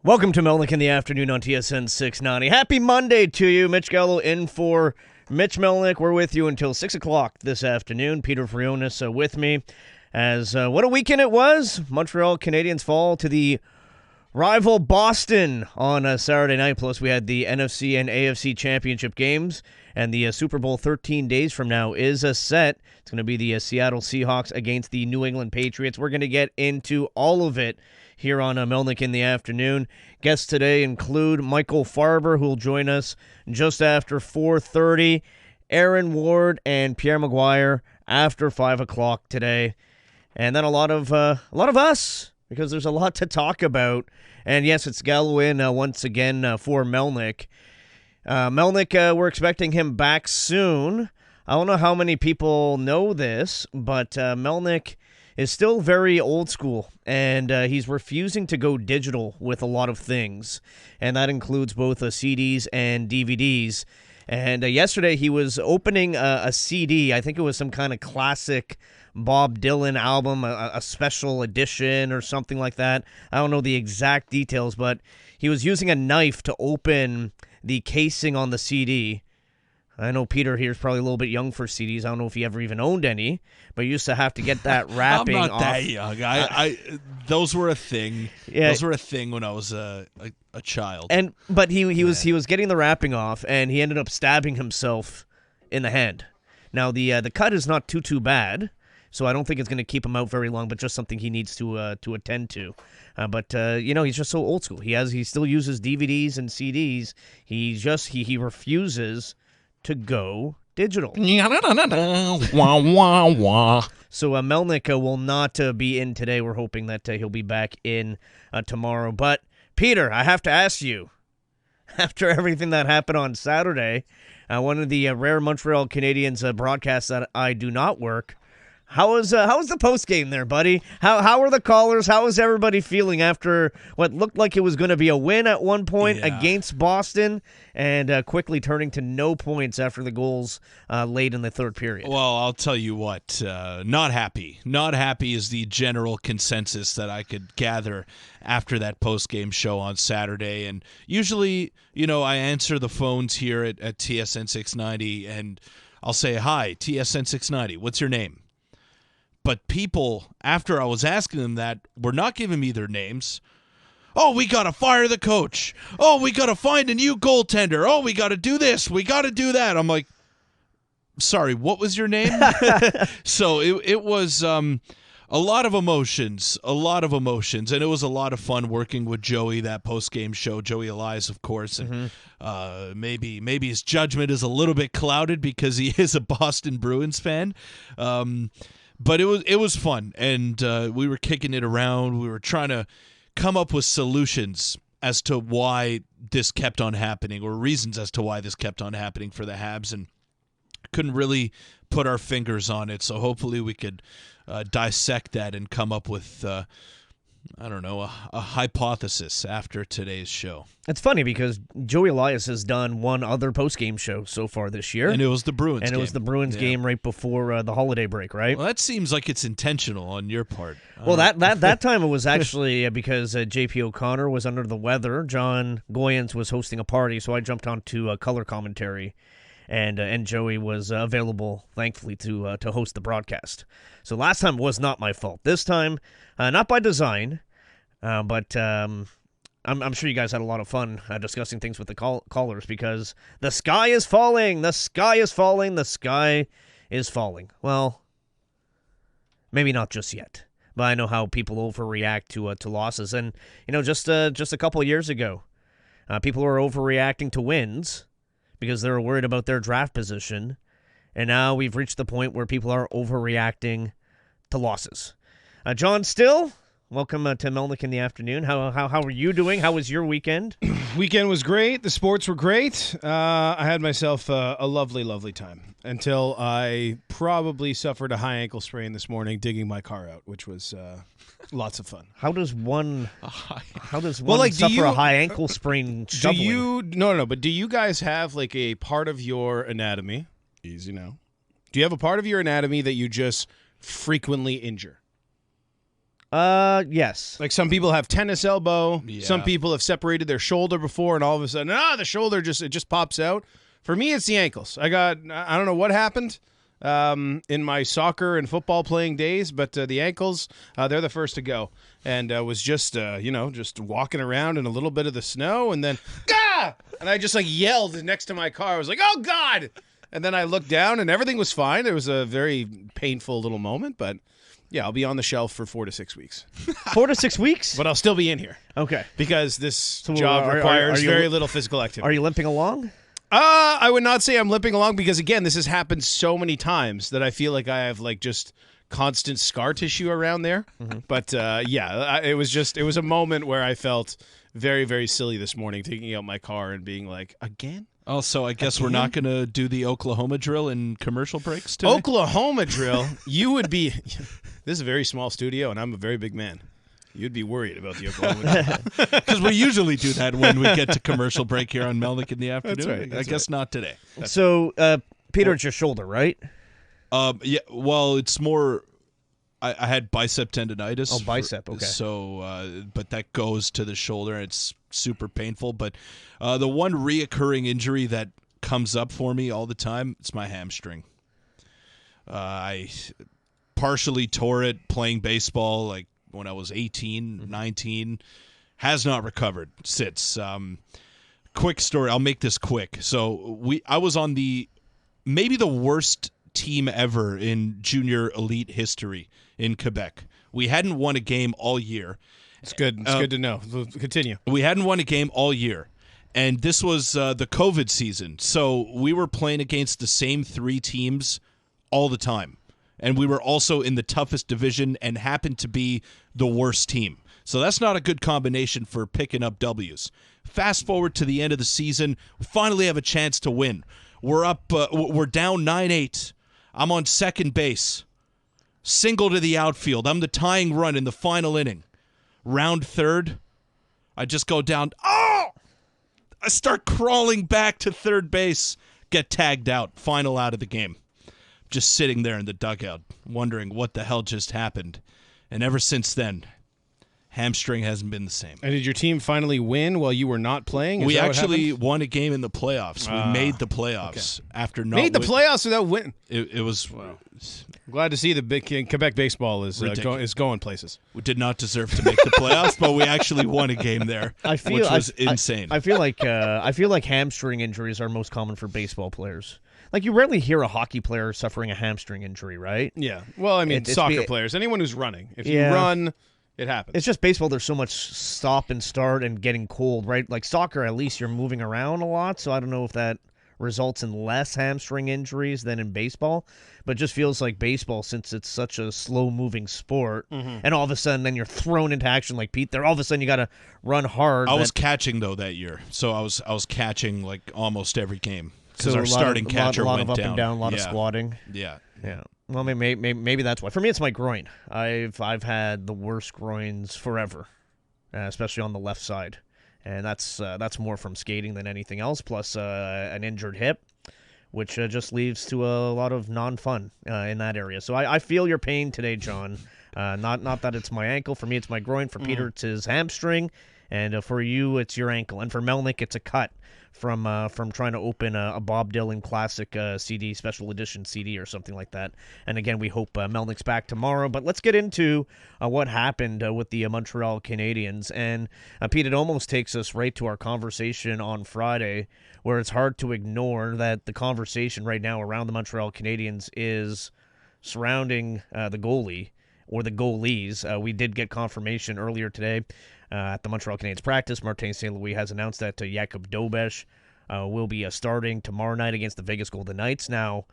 Welcome to Melnick in the Afternoon on TSN 690. Happy Monday to you. Mitch Gallo in for Mitch Melnick. We're with you until 6 o'clock this afternoon. Peter Vryonis with me. As what a weekend it was. Montreal Canadiens fall to the rival Boston on Saturday night. Plus, we had the NFC and AFC championship games. And the Super Bowl 13 days from now is set. It's going to be the Seattle Seahawks against the New England Patriots. We're going to get into all of it here on Melnick in the Afternoon. Guests today include Michael Farber, who will join us just after 4:30, Aaron Ward and Pierre Maguire after 5 o'clock today. And then a lot of us, because there's a lot to talk about. And yes, it's Gallo in once again for Melnick. Melnick, we're expecting him back soon. I don't know how many people know this, but Melnick is still very old school, and he's refusing to go digital with a lot of things, and that includes both CDs and DVDs. And yesterday he was opening a CD. I think it was some kind of classic Bob Dylan album, a special edition or something like that. I don't know the exact details, but he was using a knife to open the casing on the CD. I know Peter here is probably a little bit young for CDs. I don't know if he ever even owned any, but you used to have to get that wrapping off. I'm not that young. Those were a thing. Yeah. Those were a thing when I was a child. But he was getting the wrapping off, and he ended up stabbing himself in the hand. Now the cut is not too bad, so I don't think it's going to keep him out very long. But just something he needs to attend to. But he's just so old school. He still uses DVDs and CDs. He refuses to go digital. So Melnick will not be in today. We're hoping that he'll be back in tomorrow. But Peter, I have to ask you, after everything that happened on Saturday, one of the rare Montreal Canadiens broadcasts that I do not work, how was the post game there, buddy? How were the callers? How was everybody feeling after what looked like it was going to be a win at one point against Boston, and quickly turning to no points after the goals late in the third period? Well, I'll tell you what, not happy. Not happy is the general consensus that I could gather after that post game show on Saturday. And usually, I answer the phones here at TSN 690, and I'll say, "Hi, TSN 690. What's your name?" But people, after I was asking them that, were not giving me their names. "Oh, we got to fire the coach. Oh, we got to find a new goaltender. Oh, we got to do this. We got to do that." I'm like, sorry, what was your name? So it was a lot of emotions, and it was a lot of fun working with Joey, that post-game show, Joey Elias, of course. And maybe his judgment is a little bit clouded because he is a Boston Bruins fan. But it was fun, and we were kicking it around. We were trying to come up with solutions as to why this kept on happening, or reasons as to why this kept on happening for the Habs, and couldn't really put our fingers on it. So hopefully we could dissect that and come up with, a hypothesis after today's show. It's funny because Joey Elias has done one other post-game show so far this year. And it was the Bruins game. And it was the Bruins game right before the holiday break, right? Well, that seems like it's intentional on your part. Well, that time it was actually because J.P. O'Connor was under the weather. John Goyens was hosting a party, so I jumped on to color commentary. And Joey was available, thankfully, to host the broadcast. So last time was not my fault. This time, not by design, but I'm sure you guys had a lot of fun discussing things with the callers, because the sky is falling, the sky is falling, the sky is falling. Well, maybe not just yet, but I know how people overreact to losses. And just a couple of years ago, people were overreacting to wins because they were worried about their draft position. And now we've reached the point where people are overreacting to losses. John Still, welcome to Melnick in the Afternoon. How are you doing? How was your weekend? Weekend was great. The sports were great. I had myself a lovely, lovely time until I probably suffered a high ankle sprain this morning digging my car out, which was lots of fun. How does one suffer a high ankle sprain shoveling? But do you guys have like a part of your anatomy? Easy now. Do you have a part of your anatomy that you just frequently injure? Yes. Like some people have tennis elbow. Yeah. Some people have separated their shoulder before, and all of a sudden, the shoulder just pops out. For me, it's the ankles. I don't know what happened in my soccer and football playing days, but the ankles, they're the first to go. And was just walking around in a little bit of the snow, and then, Gah! And I just yelled next to my car. I was like, oh, God! And then I looked down, and everything was fine. It was a very painful little moment, but yeah, I'll be on the shelf for 4 to 6 weeks. 4 to 6 weeks? But I'll still be in here. Okay. Because this job are requires you- very little physical activity. Are you limping along? I would not say I'm limping along because, again, this has happened so many times that I feel like I have just constant scar tissue around there. Mm-hmm. But it was a moment where I felt very, very silly this morning, taking out my car and being like, again? Also, I guess we're not going to do the Oklahoma drill in commercial breaks today. Oklahoma drill? You would be... This is a very small studio, and I'm a very big man. You'd be worried about the Oklahoma drill. Because we usually do that when we get to commercial break here on Melnick in the afternoon. That's right. I guess not today. So, Peter, it's your shoulder, right? Yeah. Well, it's more. I had bicep tendonitis. Oh, bicep. Okay. So, but that goes to the shoulder. It's super painful. But the one reoccurring injury that comes up for me all the time, it's my hamstring. I partially tore it playing baseball, when I was 18, 19. Has not recovered since. Quick story. I'll make this quick. So I was on maybe the worst team ever in junior elite history in Quebec. We hadn't won a game all year. It's good. It's good to know. Continue. We hadn't won a game all year. And this was the COVID season. So we were playing against the same 3 teams all the time. And we were also in the toughest division and happened to be the worst team. So that's not a good combination for picking up W's. Fast forward to the end of the season, we finally have a chance to win. We're up. We're down 9-8. I'm on second base. Single to the outfield. I'm the tying run in the final inning. Round third, I just go down. Oh! I start crawling back to third base. Get tagged out. Final out of the game. Just sitting there in the dugout, wondering what the hell just happened. And ever since then, hamstring hasn't been the same. And did your team finally win while you were not playing? We actually won a game in the playoffs. We made the playoffs after not made the playoffs without winning. It was. Wow. I'm glad to see the big Quebec baseball is going places. We did not deserve to make the playoffs, but we actually won a game there, which was insane. I feel like hamstring injuries are most common for baseball players. You rarely hear a hockey player suffering a hamstring injury, right? Yeah. Well, I mean, soccer players, anyone who's running. If you run, it happens. It's just baseball. There's so much stop and start and getting cold, right? Like soccer, at least you're moving around a lot, so I don't know if that results in less hamstring injuries than in baseball, but it just feels like baseball, since it's such a slow-moving sport, and all of a sudden then you're thrown into action like Pete there. All of a sudden you got to run hard. I was catching, though, that year, so I was catching almost every game. Because So our starting catcher went went up down. and down, a lot of squatting. Yeah. Yeah. Well, maybe that's why. For me, it's my groin. I've had the worst groins forever, especially on the left side, and that's more from skating than anything else. Plus an injured hip, which just leads to a lot of non-fun in that area. So I feel your pain today, John. Not that it's my ankle. For me, it's my groin. For Peter, it's his hamstring, and for you, it's your ankle. And for Melnick, it's a cut from trying to open a Bob Dylan classic CD, special edition CD or something like that. And again, we hope Melnick's back tomorrow. But let's get into what happened with the Montreal Canadiens. And Pete, it almost takes us right to our conversation on Friday, where it's hard to ignore that the conversation right now around the Montreal Canadiens is surrounding the goalie or the goalies. We did get confirmation earlier today at the Montreal Canadiens practice. Martin St. Louis has announced that Jakub Dobeš will be starting tomorrow night against the Vegas Golden Knights. Now,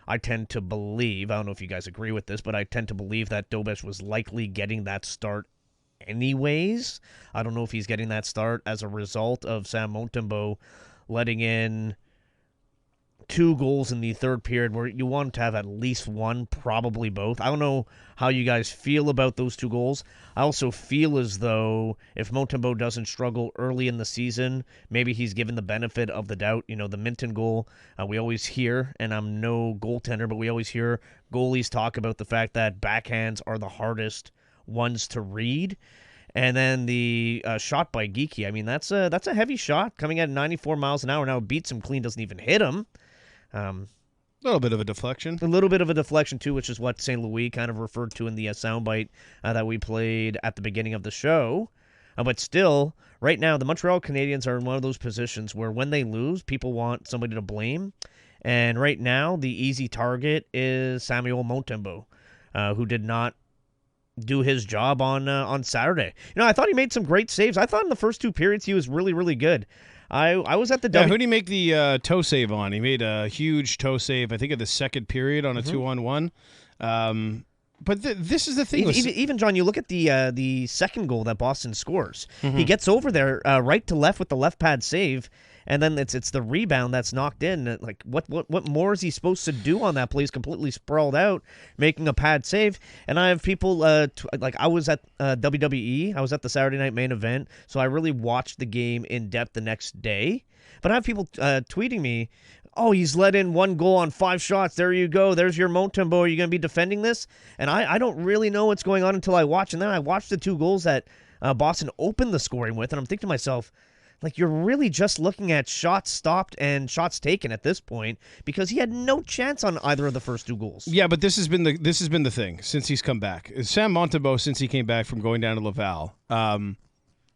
I tend to believe, I don't know if you guys agree with this, but I tend to believe that Dobeš was likely getting that start anyways. I don't know if he's getting that start as a result of Sam Montembeault letting in 2 goals in the third period, where you want to have at least one, probably both. I don't know how you guys feel about those 2 goals. I also feel as though if Montembeault doesn't struggle early in the season, maybe he's given the benefit of the doubt. You know, the Minton goal, we always hear, and I'm no goaltender, but we always hear goalies talk about the fact that backhands are the hardest ones to read. And then the shot by Geekie. I mean, that's a heavy shot coming at 94 miles an hour. Now it beats him clean, doesn't even hit him. A little bit of a deflection. A little bit of a deflection, too, which is what St. Louis kind of referred to in the soundbite that we played at the beginning of the show. But still, right now, the Montreal Canadiens are in one of those positions where when they lose, people want somebody to blame. And right now, the easy target is Samuel Montembeault, who did not do his job on Saturday. I thought he made some great saves. I thought in the first two periods he was really, really good. I was at the who did he make the toe save on? He made a huge toe save, I think, in the second period on a 2-on-1. But this is the thing. Even John, you look at the second goal that Boston scores. He gets over there right to left with the left pad save, and then it's the rebound that's knocked in. Like what more is he supposed to do on that play? He's completely sprawled out, making a pad save. And I have people I was at WWE. I was at the Saturday Night Main Event, so I really watched the game in depth the next day. But I have people tweeting me, "Oh, he's let in 1 goal on 5 shots. There you go. There's your Montembeault. Are you going to be defending this?" And I don't really know what's going on until I watch. And then I watched the 2 goals that Boston opened the scoring with, and I'm thinking to myself, like, you're really just looking at shots stopped and shots taken at this point, because he had no chance on either of the first 2 goals. Yeah, but this has been the thing since he's come back. Sam Montembeault, since he came back from going down to Laval,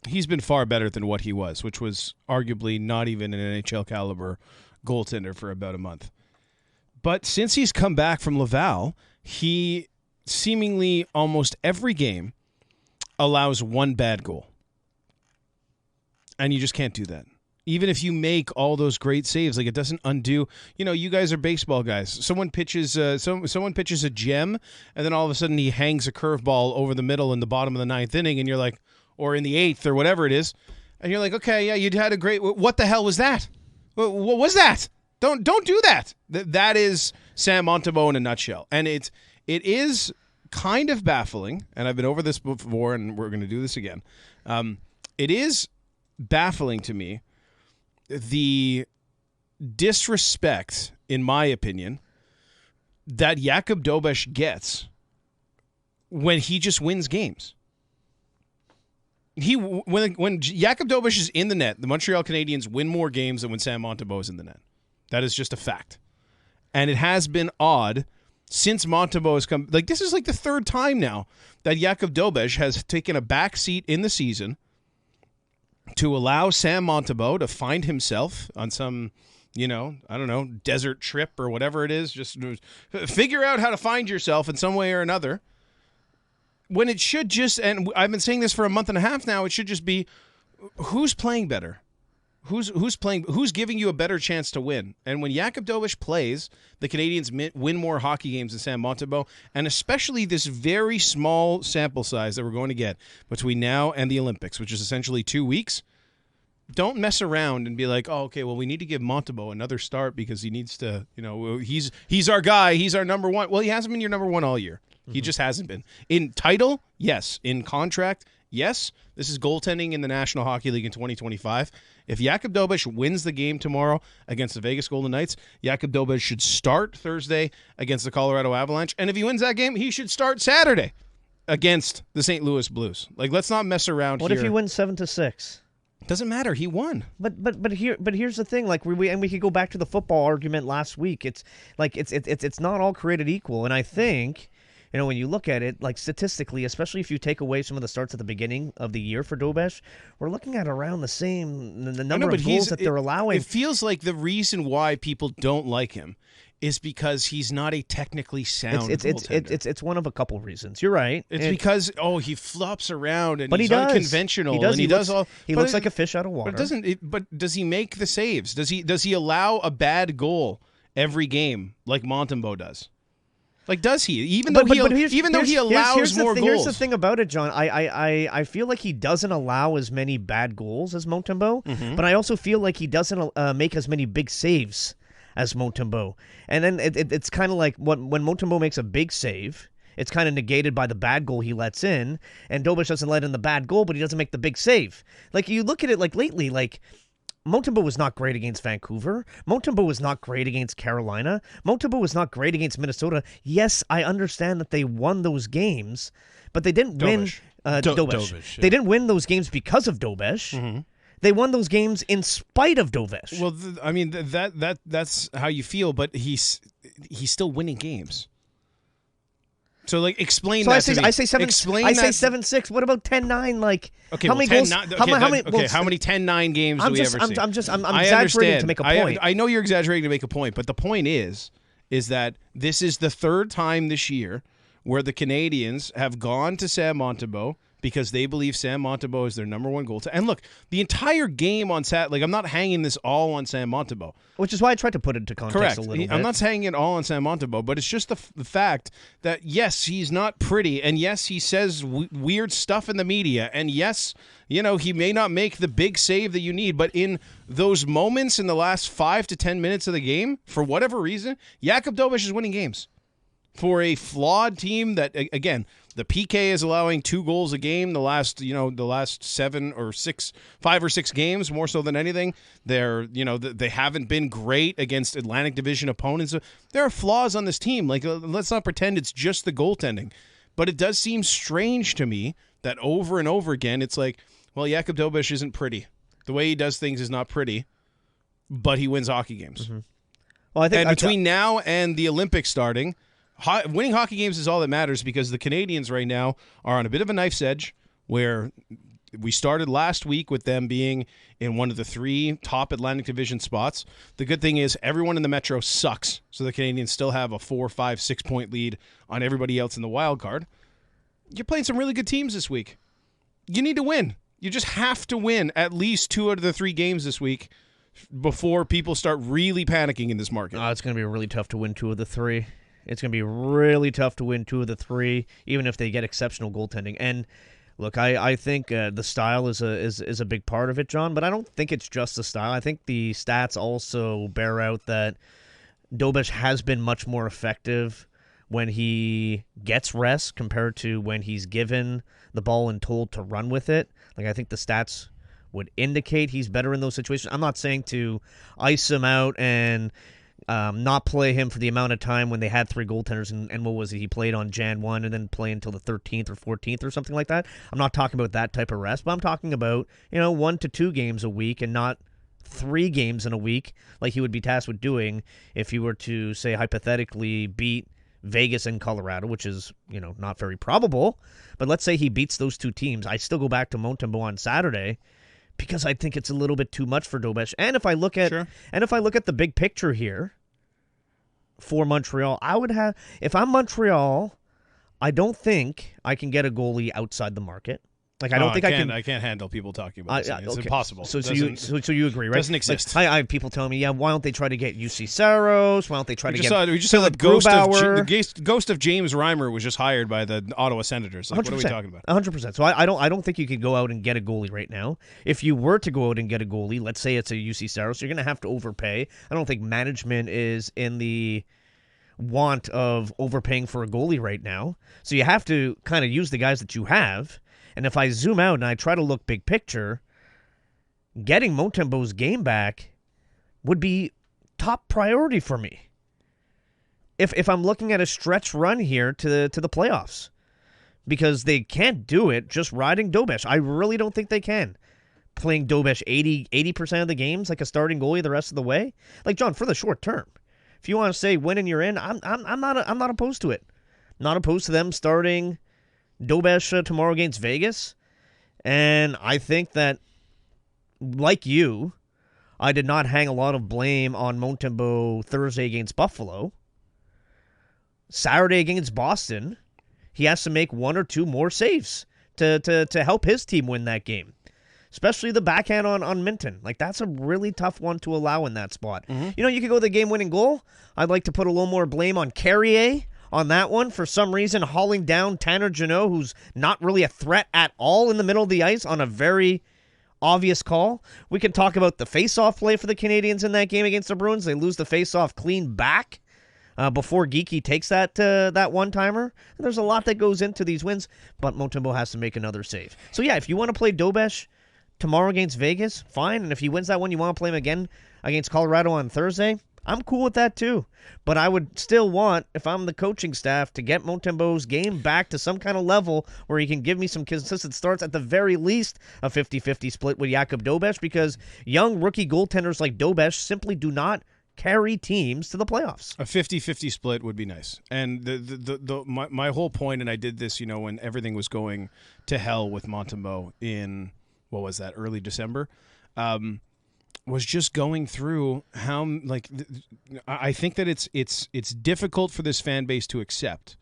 he's been far better than what he was, which was arguably not even an NHL caliber goaltender for about a month. But since he's come back from Laval, he seemingly almost every game allows 1 bad goal. And you just can't do that. Even if you make all those great saves, like, it doesn't undo. You guys are baseball guys. Someone pitches someone pitches a gem, and then all of a sudden he hangs a curveball over the middle in the bottom of the 9th inning, and you're like, or in the 8th or whatever it is, and you're like, okay, yeah, you had a great. What the hell was that? What was that? Don't do that. That is Sam Montembeault in a nutshell, and it is kind of baffling. And I've been over this before, and we're going to do this again. It is baffling to me, the disrespect, in my opinion, that Jakub Dobeš gets when he just wins games. When Jakub Dobeš is in the net, the Montreal Canadiens win more games than when Sam Montembeault is in the net. That is just a fact. And it has been odd since Montembeault has come. Like, this is like the 3rd time now that Jakub Dobeš has taken a back seat in the season to allow Sam Montembeault to find himself on some, I don't know, desert trip or whatever it is. Just figure out how to find yourself in some way or another. When it should just, and I've been saying this for a month and a half now, it should just be, who's playing better? Who's giving you a better chance to win? And when Jakub Dobeš plays, the Canadiens win more hockey games than Sam Montembeault, and especially this very small sample size that we're going to get between now and the Olympics, which is essentially 2 weeks. Don't mess around and be like, oh, okay, well, we need to give Montembeault another start because he needs to, he's our guy, he's our number one. Well, he hasn't been your number one all year. Mm-hmm. He just hasn't been. In title, yes. In contract, yes. This is goaltending in the National Hockey League in 2025. If Jakub Dobeš wins the game tomorrow against the Vegas Golden Knights, Jakub Dobeš should start Thursday against the Colorado Avalanche. And if he wins that game, he should start Saturday against the St. Louis Blues. Like, let's not mess around here. What if he wins 7-6? Doesn't matter. He won. But here's the thing. Like, we could go back to the football argument last week. It's like it's not all created equal. And I think, when you look at it, like, statistically, especially if you take away some of the starts at the beginning of the year for Dobeš, we're looking at around the number of goals that they're allowing. It feels like the reason why people don't like him is because he's not a technically sound goaltender. It's one of a couple reasons. You're right. It's because he flops around and he's unconventional. He looks like a fish out of water. But does he make the saves? Does he allow a bad goal every game like Montembeault does? Like, does he? Even though he allows more goals. Here's the thing about it, John. I feel like he doesn't allow as many bad goals as Montembeault, but I also feel like he doesn't make as many big saves as Montembeault. And then it's kind of like when Montembeault makes a big save, it's kind of negated by the bad goal he lets in, and Dobeš doesn't let in the bad goal, but he doesn't make the big save. Like, you look at it, like, lately, like, Montembeault was not great against Vancouver. Montembeault was not great against Carolina. Montembeault was not great against Minnesota. Yes, I understand that they won those games, but they didn't win. Dobish. Yeah. They didn't win those games because of Dobish. Mm-hmm. They won those games in spite of Dobish. Well, that's how you feel, but he's still winning games. So explain that to me. I say 7. Explain I that. say 7-6. What about 10-9? Like Okay, how many goals? 10-9 How many 10-9 games do we ever see? I'm I exaggerating understand. to make a point. I know you're exaggerating to make a point, but the point is that this is the third time this year where the Canadians have gone to Sam Montembeault because they believe Sam Montembeault is their number one goaltender. And look, the entire game on I'm not hanging this all on Sam Montembeault. Which is why I tried to put it into context Correct. a little bit. I'm not hanging it all on Sam Montembeault, but it's just the fact that, yes, he's not pretty, and yes, he says weird stuff in the media, and yes, he may not make the big save that you need, but in those moments in the last 5 to 10 minutes of the game, for whatever reason, Jakub Dobish is winning games. For a flawed team that, again, the PK is allowing 2 goals a game the last 5 or 6 games, more so than anything. They haven't been great against Atlantic Division opponents. There are flaws on this team. Let's not pretend it's just the goaltending. But it does seem strange to me that over and over again, it's like, well, Jakub Dobish isn't pretty. The way he does things is not pretty, but he wins hockey games. Mm-hmm. Well, I think between now and the Olympics starting, winning hockey games is all that matters, because the Canadians right now are on a bit of a knife's edge, where we started last week with them being in one of the 3 top Atlantic Division spots. The good thing is everyone in the Metro sucks, so the Canadians still have a 4, 5, 6 point lead on everybody else in the wild card. You're playing some really good teams this week. You need to win. You just have to win at least 2 out of the 3 games this week before people start really panicking in this market. It's going to be really tough to win 2 of the 3. It's going to be really tough to win 2 of the 3, even if they get exceptional goaltending. And look, I think the style is a big part of it, John. But I don't think it's just the style. I think the stats also bear out that Dobish has been much more effective when he gets rest compared to when he's given the ball and told to run with it. I think the stats would indicate he's better in those situations. I'm not saying to ice him out and not play him for the amount of time when they had 3 goaltenders and what was it? He played on Jan 1 and then play until the 13th or 14th or something like that. I'm not talking about that type of rest, but I'm talking about 1 to 2 games a week and not 3 games in a week like he would be tasked with doing if he were to, say, hypothetically beat Vegas and Colorado, which is, not very probable. But let's say he beats those 2 teams. I still go back to Montembeault on Saturday because I think it's a little bit too much for Dobish. And if I look at the big picture here for Montreal, if I'm Montreal, I don't think I can get a goalie outside the market. I don't think I can. I can't handle people talking about this. It's okay. impossible. So you agree, right? Doesn't exist. I have people telling me, why don't they try to get UC Saros? Why don't they try to get we just saw the ghost of James Reimer was just hired by the Ottawa Senators. What are we talking about? 100%. So I don't think you could go out and get a goalie right now. If you were to go out and get a goalie, let's say it's a UC Saros, you're going to have to overpay. I don't think management is in the want of overpaying for a goalie right now. So you have to kind of use the guys that you have. And if I zoom out and I try to look big picture, getting Montembeault's game back would be top priority for me. If I'm looking at a stretch run here to the playoffs, because they can't do it just riding Dobish. I really don't think they can. Playing Dobish 80% of the games like a starting goalie the rest of the way. John, for the short term, if you want to say win and you're in, I'm not opposed to it. Not opposed to them starting Dobish tomorrow against Vegas. And I think that, like you, I did not hang a lot of blame on Montembeault Thursday against Buffalo. Saturday against Boston, he has to make 1 or 2 more saves to help his team win that game. Especially the backhand on Minton. That's a really tough one to allow in that spot. Mm-hmm. You could go the game-winning goal. I'd like to put a little more blame on Carrier on that one, for some reason hauling down Tanner Jeannot, who's not really a threat at all in the middle of the ice on a very obvious call. We can talk about the face-off play for the Canadians in that game against the Bruins. They lose the face-off clean back before Geekie takes that one-timer. There's a lot that goes into these wins, but Montembeault has to make another save. So yeah, if you want to play Dobish tomorrow against Vegas, fine. And if he wins that one, you want to play him again against Colorado on Thursday, I'm cool with that too. But I would still want, if I'm the coaching staff, to get Montembeau's game back to some kind of level where he can give me some consistent starts, at the very least a 50-50 split with Jakub Dobeš, because young rookie goaltenders like Dobeš simply do not carry teams to the playoffs. A 50-50 split would be nice. And my whole point, and I did this, when everything was going to hell with Montembeau in, what was that, early December, was just going through how, I think that it's difficult for this fan base to accept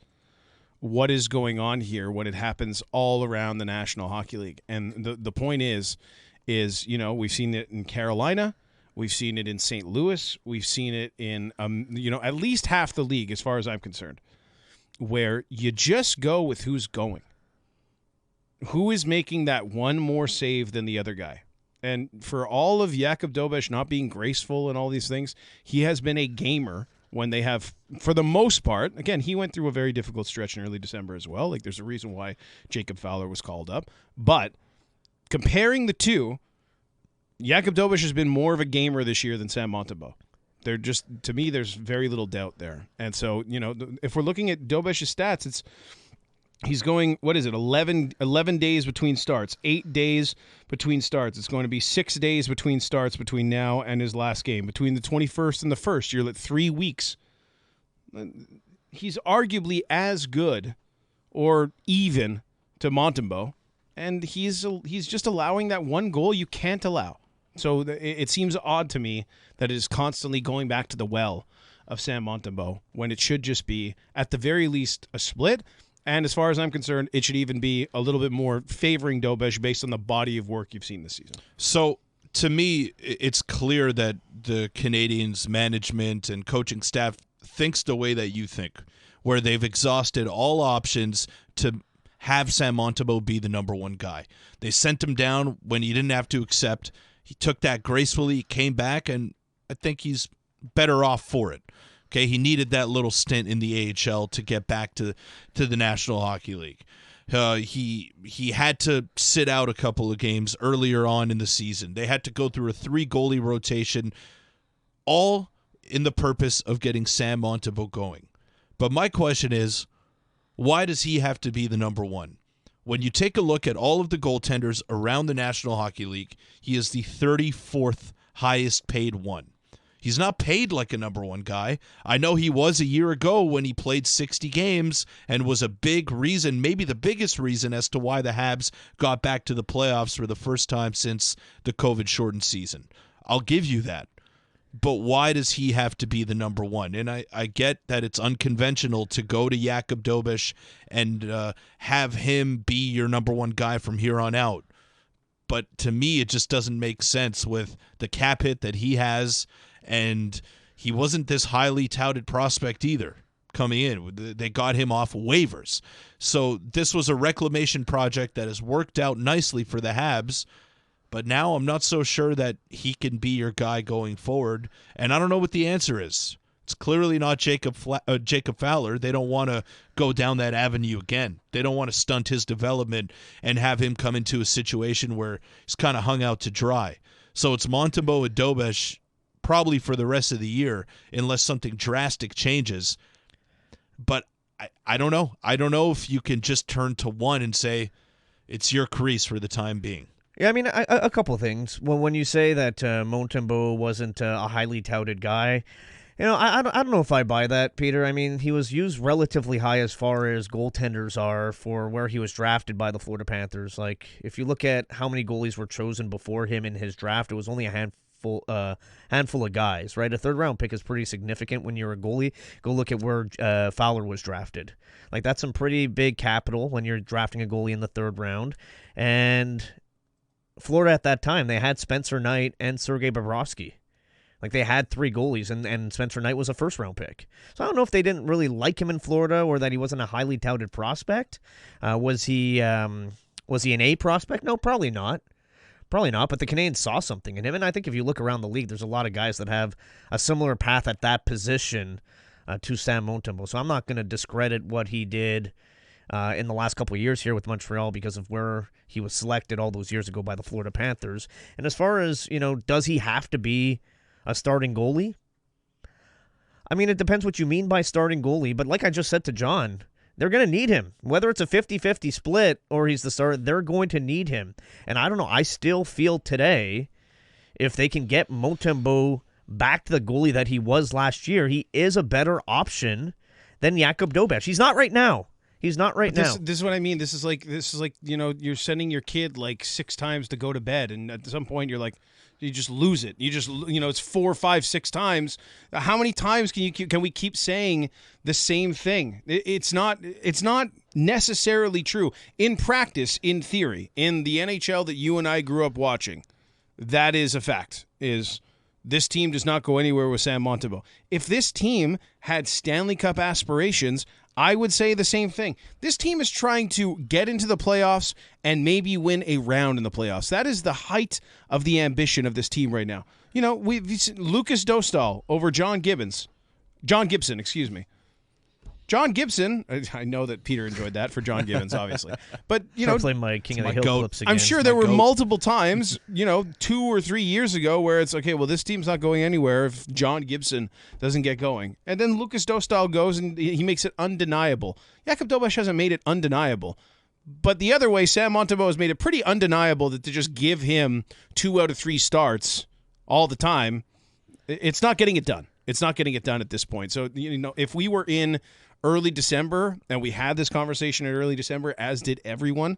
what is going on here when it happens all around the National Hockey League. And the point is, we've seen it in Carolina, we've seen it in St. Louis, we've seen it in, at least half the league, as far as I'm concerned, where you just go with who's going. Who is making that one more save than the other guy? And for all of Jakub Dobeš not being graceful and all these things, he has been a gamer when they have, for the most part. Again, he went through a very difficult stretch in early December as well. There's a reason why Jacob Fowler was called up. But comparing the two, Jakub Dobeš has been more of a gamer this year than Sam Montembeau. They're just, to me, there's very little doubt there. And so, if we're looking at Dobeš's stats, he's going, 11 days between starts, 8 days between starts. It's going to be 6 days between starts between now and his last game. Between the 21st and the 1st, you're at 3 weeks. He's arguably as good or even to Montembeau, and he's just allowing that one goal you can't allow. So it seems odd to me that it is constantly going back to the well of Sam Montembeau when it should just be, at the very least, a split. And as far as I'm concerned, it should even be a little bit more favoring Dobeš based on the body of work you've seen this season. So, to me, it's clear that the Canadiens management and coaching staff thinks the way that you think, where they've exhausted all options to have Sam Montembeau be the number one guy. They sent him down when he didn't have to accept. He took that gracefully, came back, and I think he's better off for it. Okay, he needed that little stint in the AHL to get back to the National Hockey League. He had to sit out a couple of games earlier on in the season. They had to go through a 3-goalie rotation, all in the purpose of getting Sam Montembeau going. But my question is, why does he have to be the number one? When you take a look at all of the goaltenders around the National Hockey League, he is the 34th highest paid one. He's not paid like a number one guy. I know he was a year ago when he played 60 games and was a big reason, maybe the biggest reason as to why the Habs got back to the playoffs for the first time since the COVID-shortened season. I'll give you that. But why does he have to be the number one? And I get that it's unconventional to go to Jakub Dobeš and have him be your number one guy from here on out. But to me, it just doesn't make sense with the cap hit that he has. And he wasn't this highly touted prospect either coming in. They got him off waivers. So this was a reclamation project that has worked out nicely for the Habs. But now I'm not so sure that he can be your guy going forward. And I don't know what the answer is. It's clearly not Jacob Fowler. They don't want to go down that avenue again. They don't want to stunt his development and have him come into a situation where he's kind of hung out to dry. So it's Montembeau and Dobeš probably for the rest of the year, unless something drastic changes. But I don't know. I don't know if you can just turn to one and say it's your crease for the time being. Yeah, I mean, a couple of things. Well, when you say that Montembeau wasn't a highly touted guy, I don't know if I buy that, Peter. I mean, he was used relatively high as far as goaltenders are for where he was drafted by the Florida Panthers. Like, if you look at how many goalies were chosen before him in his draft, it was only a handful of guys, right? A third-round pick is pretty significant when you're a goalie. Go look at where Fowler was drafted. Like, that's some pretty big capital when you're drafting a goalie in the third round. And Florida at that time, they had Spencer Knight and Sergei Bobrovsky. Like, they had 3 goalies, and Spencer Knight was a first-round pick. So I don't know if they didn't really like him in Florida or that he wasn't a highly touted prospect. Was he an A prospect? No, probably not. Probably not, but the Canadiens saw something in him. And I think if you look around the league, there's a lot of guys that have a similar path at that position to Sam Montembeau. So I'm not going to discredit what he did in the last couple of years here with Montreal because of where he was selected all those years ago by the Florida Panthers. And as far as, does he have to be a starting goalie? I mean, it depends what you mean by starting goalie, but like I just said to John, they're going to need him. Whether it's a 50-50 split or he's the starter, they're going to need him. And I don't know, I still feel today, if they can get Montembeault back to the goalie that he was last year, he is a better option than Jakub Dobeš. He's not right now. He's not right now. This is what I mean. This is like you're sending your kid like 6 times to go to bed, and at some point you're like, you just lose it. You just it's 4, 5, 6 times. How many times can we keep saying the same thing? It's not necessarily true in practice. In theory, in the NHL that you and I grew up watching, that is a fact. Is this team does not go anywhere with Sam Montembeault. If this team had Stanley Cup aspirations, I would say the same thing. This team is trying to get into the playoffs and maybe win a round in the playoffs. That is the height of the ambition of this team right now. We've seen Lucas Dostal over John Gibson, excuse me. John Gibson, I know that Peter enjoyed that for John Gibbons, obviously. But, play my King of the Hill clips again. I'm sure there were multiple times, 2 or 3 years ago where it's, okay, well, this team's not going anywhere if John Gibson doesn't get going. And then Lucas Dostal goes and he makes it undeniable. Jakub Dobeš hasn't made it undeniable. But the other way, Sam Montembeault has made it pretty undeniable that to just give him 2 out of 3 starts all the time, it's not getting it done. It's not getting it done at this point. So, if we were in early December, and we had this conversation in early December, as did everyone,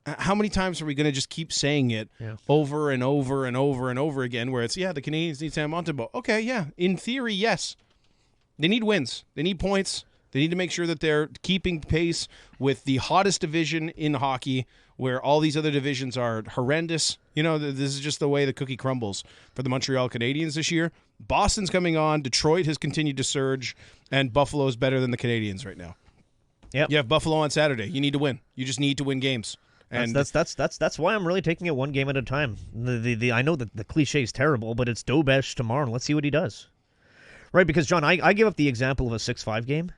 how many times are we going to just keep saying it over and over and over and over again, where it's, the Canadiens need Sam Montembeault. Okay, yeah, in theory, yes. They need wins. They need points. They need to make sure that they're keeping pace with the hottest division in hockey, where all these other divisions are horrendous. This is just the way the cookie crumbles for the Montreal Canadiens this year. Boston's coming on. Detroit has continued to surge, and Buffalo's better than the Canadiens right now. Yep. You have Buffalo on Saturday. You need to win. You just need to win games. And that's why I'm really taking it one game at a time. I know that the cliche is terrible, but it's Dobeš tomorrow, and let's see what he does. Right, because, John, I give up the example of a 6-5 game.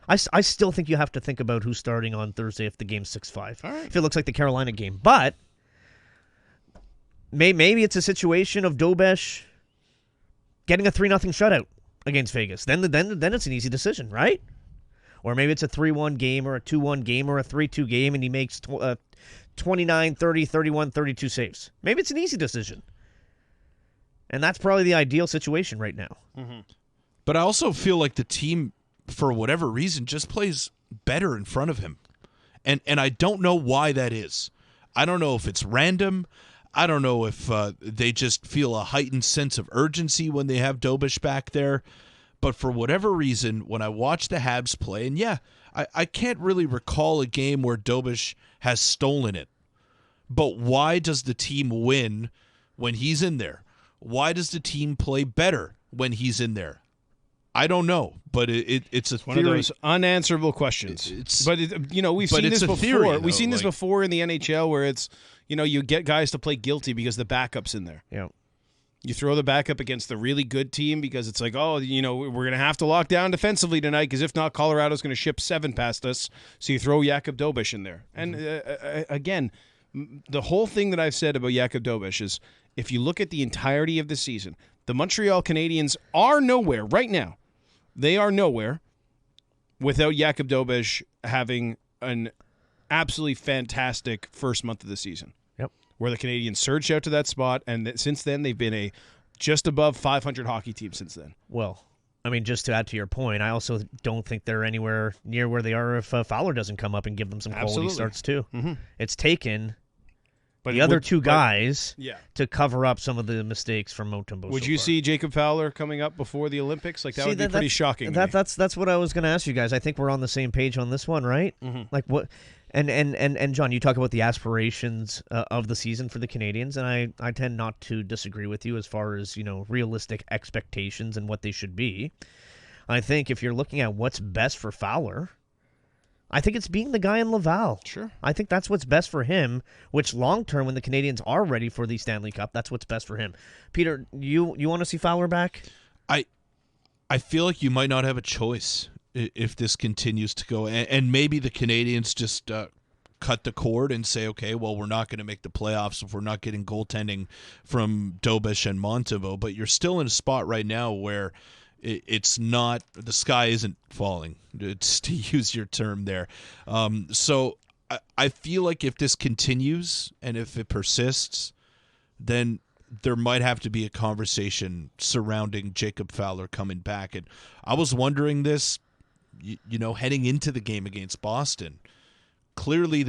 I still think you have to think about who's starting on Thursday if the game's 6-5. All right. If it looks like the Carolina game. But maybe it's a situation of Dobeš getting a 3-0 shutout against Vegas. Then it's an easy decision, right? Or maybe it's a 3-1 game or a 2-1 game or a 3-2 game and he makes 29, 30, 31, 32 saves. Maybe it's an easy decision. And that's probably the ideal situation right now. Mm-hmm. But I also feel like the team, for whatever reason, just plays better in front of him. And I don't know why that is. I don't know if it's random. I don't know if they just feel a heightened sense of urgency when they have Dobeš back there. But for whatever reason, when I watch the Habs play, and I can't really recall a game where Dobeš has stolen it. But why does the team win when he's in there? Why does the team play better when he's in there? I don't know, but it's a one theory. of those unanswerable questions. We've seen this before. Theory, we've seen this before in the NHL where it's, you get guys to play guilty because the backup's in there. Yeah. You throw the backup against the really good team because it's like, we're going to have to lock down defensively tonight because if not, Colorado's going to ship 7 past us. So you throw Jakub Dobeš in there. And again, the whole thing that I've said about Jakub Dobeš is if you look at the entirety of the season, the Montreal Canadiens are nowhere right now. They are nowhere without Jakub Dobeš having an absolutely fantastic first month of the season. Yep. Where the Canadiens surged out to that spot, and since then they've been a just above 500 hockey team since then. Well, I mean, just to add to your point, I also don't think they're anywhere near where they are if Fowler doesn't come up and give them some quality starts too. Mm-hmm. It's taken the other two guys to cover up some of the mistakes from Montembeault. Would you see Jacob Fowler coming up before the Olympics? Like that would be pretty shocking. That's what I was going to ask you guys. I think we're on the same page on this one, right? Mm-hmm. Like what? And John, you talk about the aspirations of the season for the Canadiens, and I tend not to disagree with you as far as realistic expectations and what they should be. I think if you're looking at what's best for Fowler, I think it's being the guy in Laval. Sure. I think that's what's best for him, which long-term, when the Canadiens are ready for the Stanley Cup, that's what's best for him. Peter, you want to see Fowler back? I feel like you might not have a choice. if this continues to go, and maybe the Canadians just cut the cord and say, okay, well, we're not going to make the playoffs if we're not getting goaltending from Dobeš and Montembeault. But you're still in a spot right now where it's not, the sky isn't falling, to use your term there. So I feel like if this continues and if it persists, then there might have to be a conversation surrounding Jacob Fowler coming back. And I was wondering this, heading into the game against Boston. Clearly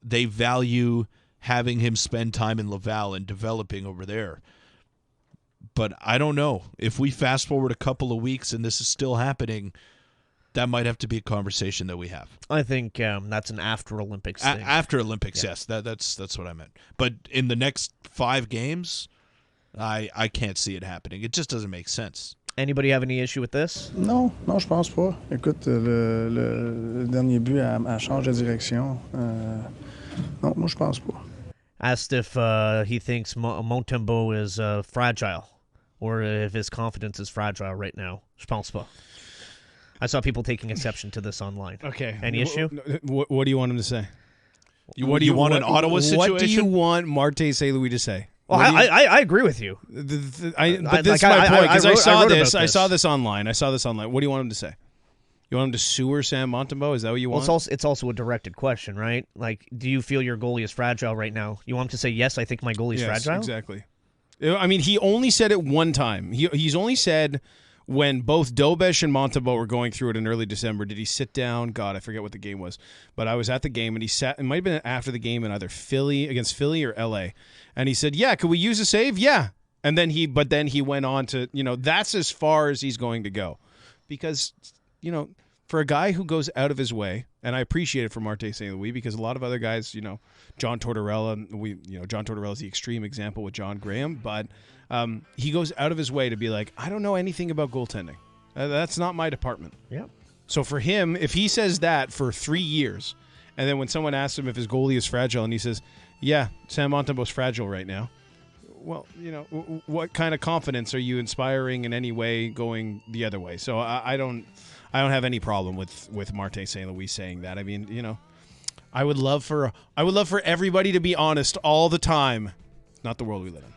they value having him spend time in Laval and developing over there. But I don't know. If we fast forward a couple of weeks and this is still happening, that might have to be a conversation that we have. I think that's an after Olympics thing. After Olympics, yes. That's what I meant. But in the next 5 games, I can't see it happening. It just doesn't make sense. Anybody have any issue with this? Non, je pense pas. Écoute, le dernier but, elle change de direction. Non, moi, je pense pas. Asked if he thinks Montembeault is fragile, or if his confidence is fragile right now. Je pense pas. I saw people taking exception to this online. Okay. Any issue? What do you want him to say? What do you want an Ottawa situation? What do you want Martin St. Louis to say? Well, I agree with you. But this is my point, because I saw this online. What do you want him to say? You want him to sewer Sam Montembeault? Is that what you want? Well, it's also a directed question, right? Like, do you feel your goalie is fragile right now? You want him to say, yes, I think my goalie is fragile? Exactly. I mean, he only said it one time. He's only said when both Dobeš and Montembeault were going through it in early December, did he sit down? God, I forget what the game was. But I was at the game, and he sat. It might have been after the game in either against Philly or LA. And he said, yeah, could we use a save? Yeah. And then he went on to, that's as far as he's going to go. Because, for a guy who goes out of his way, and I appreciate it for Martin St. Louis, because a lot of other guys, John Tortorella, John Tortorella is the extreme example with John Graham, but he goes out of his way to be like, I don't know anything about goaltending. That's not my department. Yeah. So for him, if he says that for 3 years, and then when someone asks him if his goalie is fragile, and he says, yeah, Sam Montembeault's fragile right now, well, what kind of confidence are you inspiring in any way going the other way? So I don't have any problem with Martin St. Louis saying that. I mean, I would love for everybody to be honest all the time. Not the world we live in.